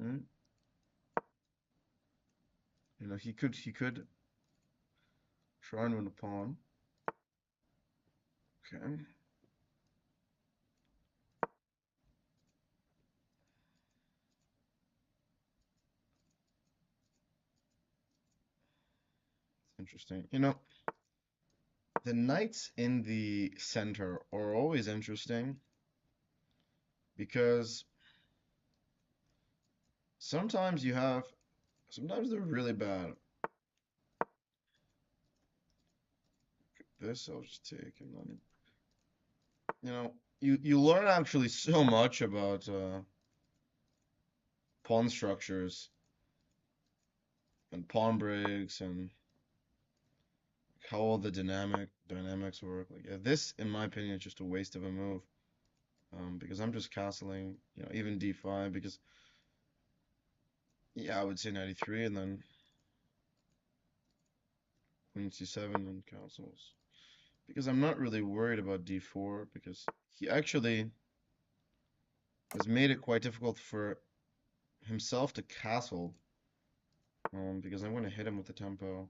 Mm. You know, he could try and win a pawn. Okay. Interesting. You know, the knights in the center are always interesting because sometimes you have, sometimes they're really bad. This I'll just take and then, you know, you learn actually so much about pawn structures and pawn breaks and how all the dynamics work. Like, yeah, this, in my opinion, is just a waste of a move. Because I'm just castling, you know, even d5 because yeah, I would say 93 and then queen c7 and castles. Because I'm not really worried about d4 because he actually has made it quite difficult for himself to castle. Because I'm going to hit him with the tempo.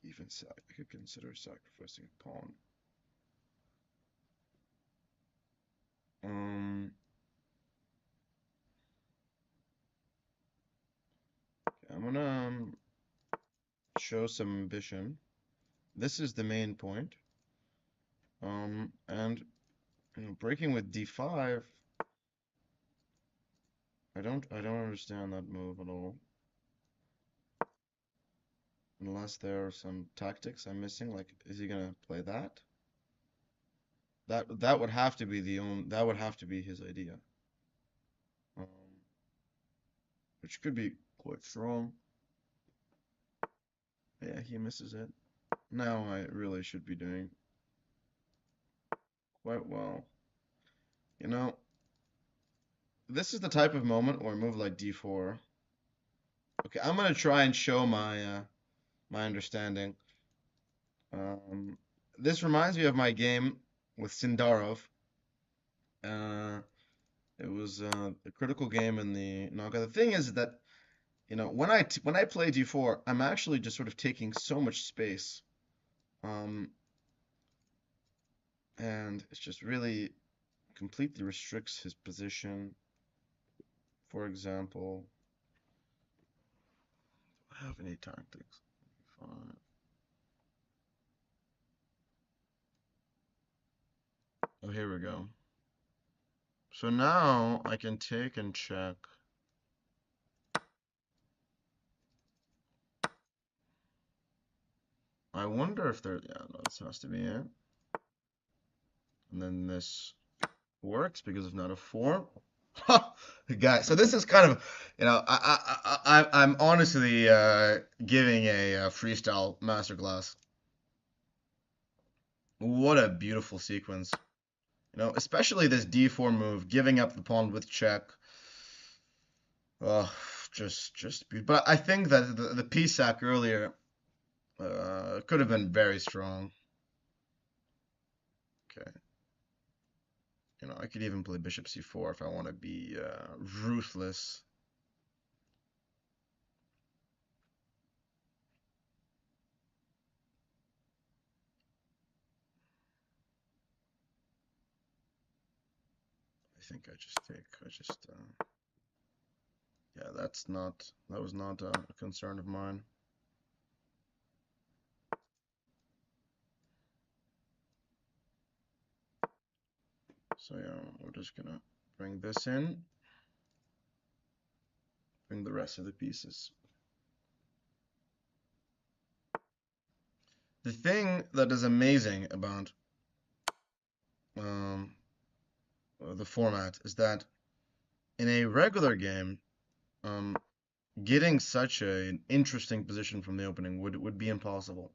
Even I could consider sacrificing a pawn. Um, I'm gonna show some ambition. This is the main point. And you know, breaking with d5, I don't understand that move at all. Unless there are some tactics I'm missing, like is he gonna play that? That would have to be that would have to be his idea. Um, which could be quite strong. Yeah, he misses it. Now I really should be doing quite well. You know, this is the type of moment where I move like d4. Okay, I'm gonna try and show my understanding. Um, this reminds me of my game with Sindarov. Uh, it was a critical game in the knockout. The thing is that you know when I play d4, I'm actually just sort of taking so much space, um, and it just really completely restricts his position. For example, do I have any tactics? Fine. Oh, here we go. So now I can take and check. I wonder if there, yeah, no, this has to be it. And then this works because of not a four. Guys, so this is kind of, you know, I'm honestly giving a freestyle masterclass. What a beautiful sequence. You know, especially this d4 move, giving up the pawn with check. Oh, just beautiful. But I think that the piece sack earlier could have been very strong. Okay. You know, I could even play bishop c4 if I want to be ruthless. I think yeah, that was not a concern of mine. So yeah, we're just gonna bring this in, bring the rest of the pieces. The thing that is amazing about um, the format is that in a regular game, um, getting such an interesting position from the opening would be impossible.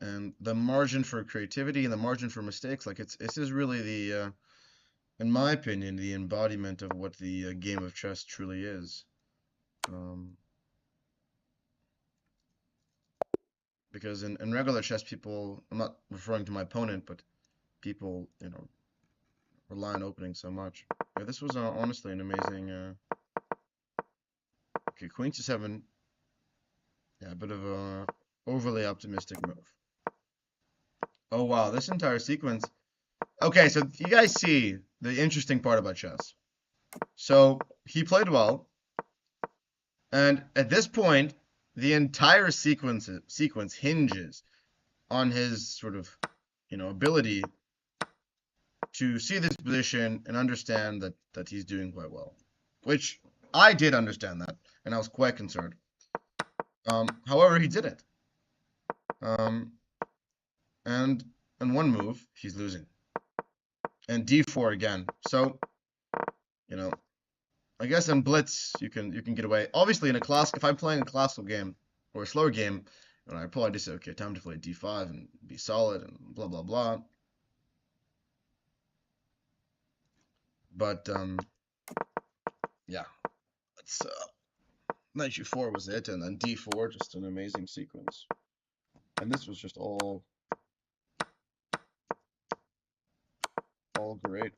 And the margin for creativity and the margin for mistakes, like this is really the in my opinion, the embodiment of what the game of chess truly is. Um, because in regular chess, people, I'm not referring to my opponent, but people, you know, line opening so much. Yeah, this was honestly an amazing. Okay, queen c7. Yeah, a bit of a overly optimistic move. Oh wow, this entire sequence. Okay, so you guys see the interesting part about chess. So he played well, and at this point, the entire sequence hinges on his sort of, ability to see this position and understand that he's doing quite well, which I did understand that, and I was quite concerned. However, he didn't. Um, and in one move, he's losing, and d4 again. So, you know, I guess in blitz you can get away. Obviously, if I'm playing a classical game or a slower game, I probably just say, okay, time to play d5 and be solid and blah blah blah. But yeah, it's knight g4 was it, and then d4, just an amazing sequence. And this was just all great.